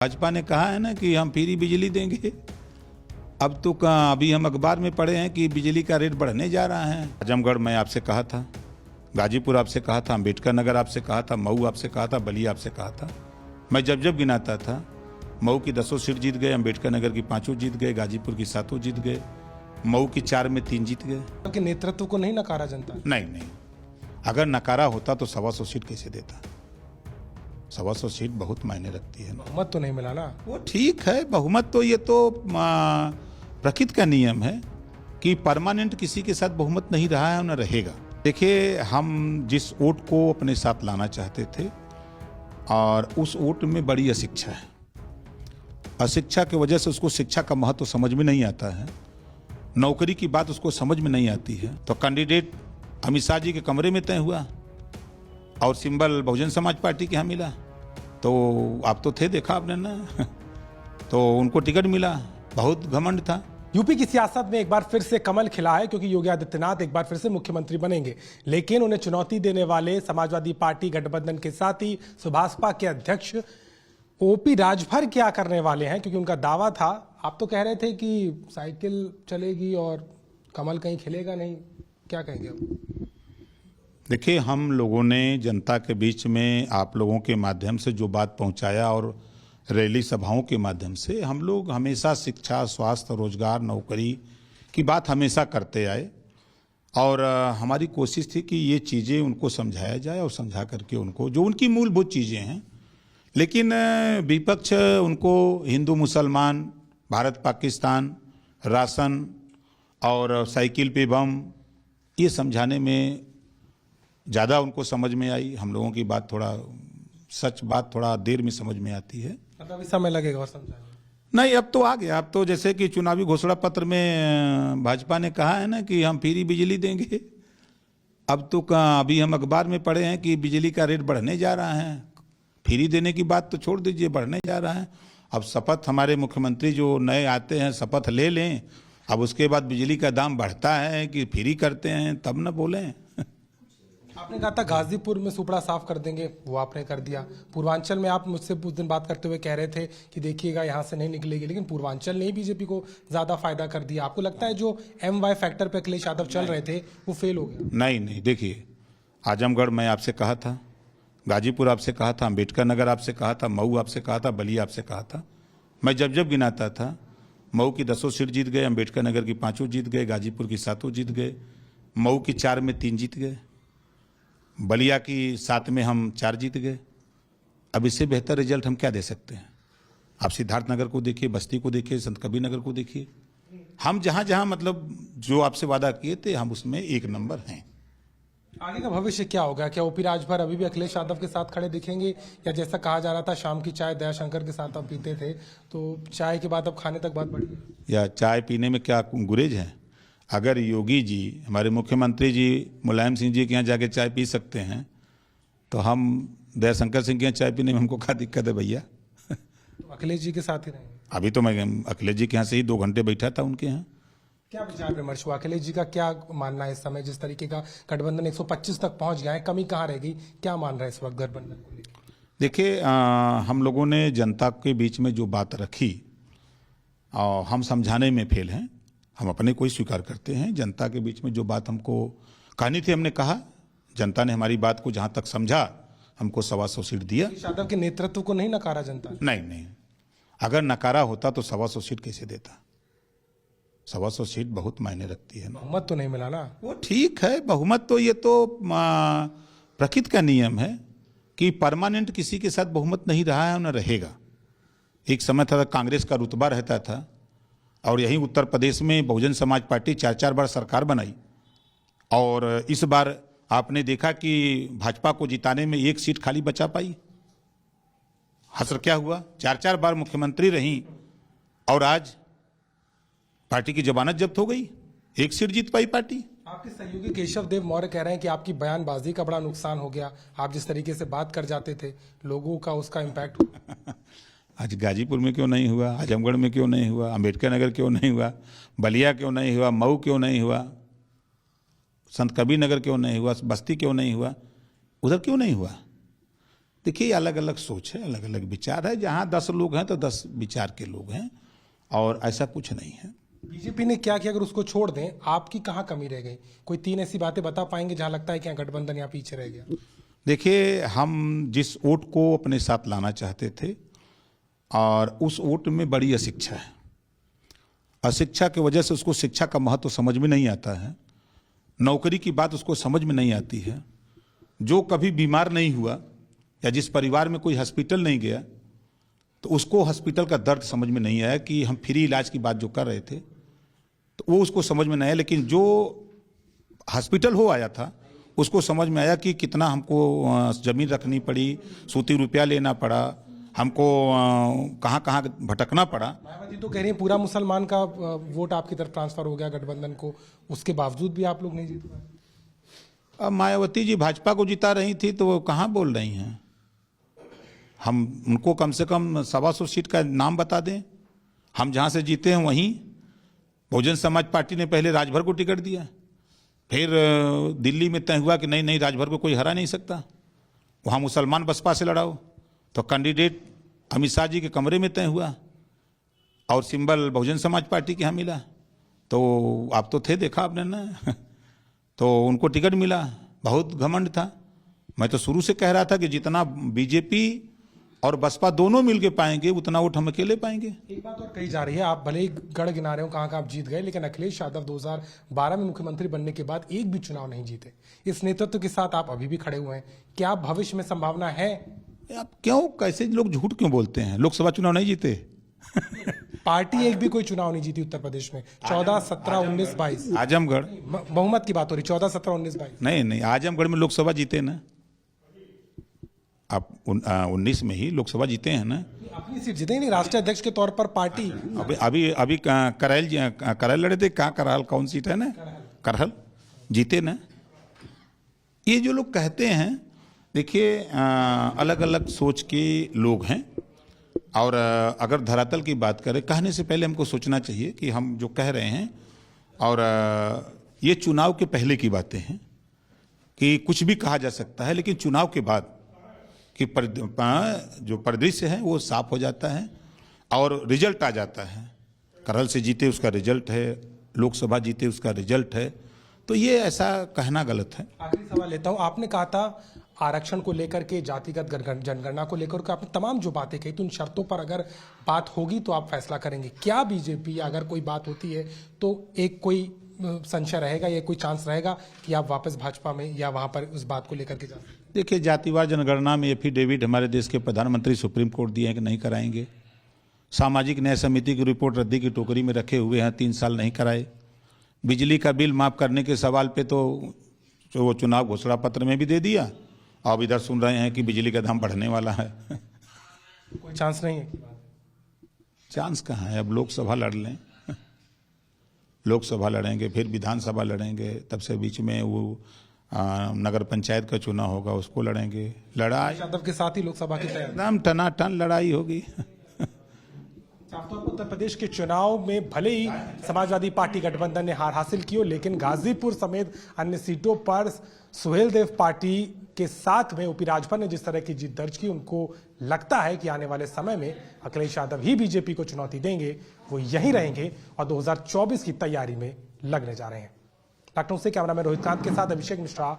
भाजपा ने कहा है ना कि हम फ्री बिजली देंगे। अब तो अभी हम अखबार में पढ़े हैं कि बिजली का रेट बढ़ने जा रहा है। आजमगढ़ में आपसे कहा था, गाजीपुर आपसे कहा था, अम्बेडकर नगर आपसे कहा था, मऊ आपसे कहा था, बलिया आपसे कहा था। मैं जब जब गिनाता था, मऊ की 10 सीट जीत गए, अम्बेडकर नगर की 5 जीत गए, गाजीपुर की 7 जीत गए, मऊ की 4 में 3 जीत गए। आपके नेतृत्व को नहीं नकारा जनता? नहीं, अगर नकारा होता तो 125 सीट कैसे देता। 125 सीट बहुत मायने रखती है। बहुमत तो नहीं मिला ना। वो ठीक है, बहुमत तो ये तो प्रकृति का नियम है कि परमानेंट किसी के साथ बहुमत नहीं रहा है, न रहेगा। देखिए, हम जिस वोट को अपने साथ लाना चाहते थे और उस वोट में बड़ी अशिक्षा है। अशिक्षा की वजह से उसको शिक्षा का महत्व समझ में नहीं आता है, नौकरी की बात उसको समझ में नहीं आती है। तो कैंडिडेट अमित शाह जी के कमरे में तय हुआ और सिंबल बहुजन समाज पार्टी के यहाँ मिला। तो आप तो थे, देखा आपने ना तो उनको टिकट मिला, बहुत घमंड था। यूपी की सियासत में एक बार फिर से कमल खिला है, क्योंकि योगी आदित्यनाथ एक बार फिर से मुख्यमंत्री बनेंगे। लेकिन उन्हें चुनौती देने वाले समाजवादी पार्टी गठबंधन के साथी सुभाषपा के अध्यक्ष ओपी राजभर क्या करने वाले हैं, क्योंकि उनका दावा था, आप तो कह रहे थे कि साइकिल चलेगी और कमल कहीं खिलेगा नहीं, क्या कहेंगे अब? देखिए, हम लोगों ने जनता के बीच में आप लोगों के माध्यम से जो बात पहुंचाया और रैली सभाओं के माध्यम से हम लोग हमेशा शिक्षा, स्वास्थ्य, रोजगार, नौकरी की बात हमेशा करते आए और हमारी कोशिश थी कि ये चीज़ें उनको समझाया जाए और समझा करके उनको जो उनकी मूलभूत चीज़ें हैं। लेकिन विपक्ष उनको हिंदू मुसलमान, भारत पाकिस्तान, राशन और साइकिल पे बम, ये समझाने में ज़्यादा उनको समझ में आई। हम लोगों की बात थोड़ा, सच बात थोड़ा देर में समझ में आती है। मतलब समय लगेगा और समझाने? नहीं, अब तो आ गया। अब तो जैसे कि चुनावी घोषणा पत्र में भाजपा ने कहा है ना कि हम फ्री बिजली देंगे। अब तो अभी हम अखबार में पढ़े हैं कि बिजली का रेट बढ़ने जा रहा है। फ्री देने की बात तो छोड़ दीजिए, बढ़ने जा रहा है। अब शपथ हमारे मुख्यमंत्री जो नए आते हैं शपथ ले लें, अब उसके बाद बिजली का दाम बढ़ता है कि फ्री करते हैं तब न बोलें। आपने कहा था गाजीपुर में सुपड़ा साफ कर देंगे, वो आपने कर दिया। पूर्वांचल में आप मुझसे उस दिन बात करते हुए कह रहे थे कि देखिएगा यहाँ से नहीं निकलेगी, लेकिन पूर्वांचल ने ही बीजेपी को ज्यादा फायदा कर दिया। आपको लगता है जो MY फैक्टर पे अखिलेश यादव चल रहे थे वो फेल हो गया? नहीं, देखिए, आजमगढ़ में आपसे कहा था, गाजीपुर आपसे कहा था, अम्बेडकर नगर आपसे कहा था, मऊ आपसे कहा था, बलिया आपसे कहा था। मैं जब जब गिनाता था, मऊ की 10 सीट जीत गए, अम्बेडकर नगर की 5 जीत गए, गाजीपुर की 7 जीत गए, मऊ की 4 में 3 जीत गए, बलिया की 7 में हम 4 जीत गए। अब इससे बेहतर रिजल्ट हम क्या दे सकते हैं? आप सिद्धार्थनगर को देखिए, बस्ती को देखिए, संत कबीर नगर को देखिए। हम जहां जहां मतलब जो आपसे वादा किए थे, हम उसमें 1 नंबर हैं। आगे का भविष्य क्या होगा? क्या ओपी राजभर अभी भी अखिलेश यादव के साथ खड़े दिखेंगे, या जैसा कहा जा रहा था शाम की चाय दयाशंकर के साथ आप पीते थे, तो चाय के बाद अब खाने तक बात बढ़ी? या चाय पीने में क्या गुरेज है? अगर योगी जी, हमारे मुख्यमंत्री जी मुलायम सिंह जी के यहाँ जाके चाय पी सकते हैं, तो हम दयाशंकर सिंह के यहाँ चाय पीने में हमको क्या दिक्कत है भैया? तो अखिलेश जी के साथ ही रहेंगे? अभी तो मैं अखिलेश जी के यहाँ से ही 2 घंटे बैठा था उनके यहाँ। क्या विचार विमर्श हुआ? अखिलेश जी का क्या मानना है इस समय, जिस तरीके का गठबंधन 125 तक पहुंच गया है, कमी कहाँ रह गई? क्या मान रहे हैं इस वक्त गठबंधन को लेकर? देखिए, हम लोगों ने जनता के बीच में जो बात रखी, हम समझाने में फेल हैं। हम अपने को ही स्वीकार करते हैं। जनता के बीच में जो बात हमको कहनी थी, हमने कहा। जनता ने हमारी बात को जहां तक समझा, हमको 125 सीट दिया। यादव के नेतृत्व को नहीं नकारा जनता? नहीं, अगर नकारा होता तो 125 सीट कैसे देता। 125 सीट बहुत मायने रखती है। बहुमत तो नहीं मिला ना। वो ठीक है, बहुमत तो ये तो प्रकृति का नियम है कि परमानेंट किसी के साथ बहुमत नहीं रहा है, न रहेगा। एक समय था कांग्रेस का रुतबा रहता था और यही उत्तर प्रदेश में बहुजन समाज पार्टी 4-4 बार सरकार बनाई और इस बार आपने देखा कि भाजपा को जिताने में 1 सीट खाली बचा पाई। हसर क्या हुआ? 4-4 बार मुख्यमंत्री रही और आज पार्टी की जमानत जब्त हो गई, 1 सीट जीत पाई पार्टी। आपके सहयोगी केशव देव मौर्य कह रहे हैं कि आपकी बयानबाजी का बड़ा नुकसान हो गया। आप जिस तरीके से बात कर जाते थे, लोगों का उसका इम्पैक्ट हुआ। आज गाजीपुर में क्यों नहीं हुआ? आजमगढ़ में क्यों नहीं हुआ? अम्बेडकर नगर क्यों नहीं हुआ? बलिया क्यों नहीं हुआ? मऊ क्यों नहीं हुआ? संत कबीर नगर क्यों नहीं हुआ? बस्ती क्यों नहीं हुआ? उधर क्यों नहीं हुआ? देखिए, अलग अलग सोच है, अलग अलग विचार है। जहाँ 10 लोग हैं तो 10 विचार के लोग हैं, और ऐसा कुछ नहीं है। बीजेपी ने क्या किया, अगर उसको छोड़ दें आपकी कहाँ कमी रह गई? कोई 3 ऐसी बातें बता पाएंगे जहां लगता है कि गठबंधन यहाँ पीछे रह गया? देखिए, हम जिस वोट को अपने साथ लाना चाहते थे, और उस वोट में बड़ी अशिक्षा है। अशिक्षा की वजह से उसको शिक्षा का महत्व समझ में नहीं आता है, नौकरी की बात उसको समझ में नहीं आती है। जो कभी बीमार नहीं हुआ या जिस परिवार में कोई हॉस्पिटल नहीं गया, तो उसको हॉस्पिटल का दर्द समझ में नहीं आया कि हम फ्री इलाज की बात जो कर रहे थे, तो वो उसको समझ में नहीं आया। लेकिन जो हॉस्पिटल हो आया था, उसको समझ में आया कि कितना हमको ज़मीन रखनी पड़ी, सूती रुपया लेना पड़ा, हमको कहाँ कहाँ भटकना पड़ा। मायावती तो कह रही है पूरा मुसलमान का वोट आपकी तरफ ट्रांसफर हो गया गठबंधन को, उसके बावजूद भी आप लोग नहीं जीत पाए। अब मायावती जी भाजपा को जिता रही थी तो वो कहाँ बोल रही हैं? हम उनको कम से कम 125 सीट का नाम बता दें। हम जहाँ से जीते हैं वहीं बहुजन समाज पार्टी ने पहले राजभर को टिकट दिया, फिर दिल्ली में तय हुआ कि नहीं नहीं, राजभर को कोई हरा नहीं सकता, वहाँ मुसलमान बसपा से लड़ाओ, तो कैंडिडेट अमित शाह जी के कमरे में तय हुआ, और सिंबल बहुजन समाज पार्टी के यहाँ मिला। तो आप तो थे, देखा आपने ना तो उनको टिकट मिला, बहुत घमंड था। मैं तो शुरू से कह रहा था कि जितना बीजेपी और बसपा दोनों मिलके पाएंगे, उतना वोट हम अकेले पाएंगे। एक बात और कही जा रही है, आप भले ही गढ़ गिना रहे हो कहाँ आप जीत गए, लेकिन अखिलेश यादव 2012 में मुख्यमंत्री बनने के बाद एक भी चुनाव नहीं जीते। इस नेतृत्व के साथ आप अभी भी खड़े हुए हैं, क्या भविष्य में संभावना है? आप क्यों, कैसे लोग झूठ क्यों बोलते हैं? लोकसभा चुनाव नहीं जीते पार्टी एक भी कोई चुनाव नहीं जीती उत्तर प्रदेश में। 14, 17, 19, 22 आजमगढ़ बहुमत की बात हो रही, 14, 17, 19, 22 नहीं, आजमगढ़ में लोकसभा जीते ना, आप 19 में ही लोकसभा जीते हैं ना। अपनी सीट जीते नहीं, राष्ट्रीय अध्यक्ष के तौर पर पार्टी। अभी करैल लड़े थे, कहाँ करहल, कौन सीट है ना, करहल जीते ना। ये जो लोग कहते हैं, देखिए अलग अलग सोच के लोग हैं, और अगर धरातल की बात करें, कहने से पहले हमको सोचना चाहिए कि हम जो कह रहे हैं, और ये चुनाव के पहले की बातें हैं कि कुछ भी कहा जा सकता है, लेकिन चुनाव के बाद कि जो परिदृश्य है वो साफ हो जाता है और रिजल्ट आ जाता है। करहल से जीते उसका रिजल्ट है, लोकसभा जीते उसका रिजल्ट है, तो ये ऐसा कहना गलत है। आखिरी सवाल लेता हूं, आपने कहा था आरक्षण को लेकर के, जातिगत जनगणना को लेकर के आपने तमाम जो बातें कही, तो उन शर्तों पर अगर बात होगी तो आप फैसला करेंगे। क्या बीजेपी, अगर कोई बात होती है तो एक कोई संशय रहेगा या कोई चांस रहेगा कि आप वापस भाजपा में या वहां पर उस बात को लेकर के जा सकते? देखिए, जातिवार जनगणना में एफिडेविट हमारे देश के प्रधानमंत्री सुप्रीम कोर्ट दिए हैं कि नहीं कराएंगे। सामाजिक न्याय समिति की रिपोर्ट रद्दी की टोकरी में रखे हुए हैं, 3 साल नहीं कराए। बिजली का बिल माफ करने के सवाल पे तो वो चुनाव घोषणा पत्र में भी दे दिया, अब इधर सुन रहे हैं कि बिजली का दाम बढ़ने वाला है कोई चांस नहीं है? चांस कहाँ है? अब लोकसभा लड़ लें, लोकसभा लड़ेंगे, फिर विधानसभा लड़ेंगे, तब से बीच में वो नगर पंचायत का चुनाव होगा, उसको लड़ेंगे। लड़ाई यादव के साथ ही लोकसभा की तैयारी, एकदम टनाटन लड़ाई होगी। साफ तौर पर उत्तर प्रदेश के चुनाव में भले ही समाजवादी पार्टी गठबंधन ने हार हासिल की हो, लेकिन गाजीपुर समेत अन्य सीटों पर सुहेलदेव पार्टी के साथ में ओपी राजभर ने जिस तरह की जीत दर्ज की, उनको लगता है कि आने वाले समय में अखिलेश यादव ही बीजेपी को चुनौती देंगे, वो यहीं रहेंगे और 2024 की तैयारी में लगने जा रहे हैं। लखनऊ से कैमरामैन रोहित कांत के साथ अभिषेक मिश्रा।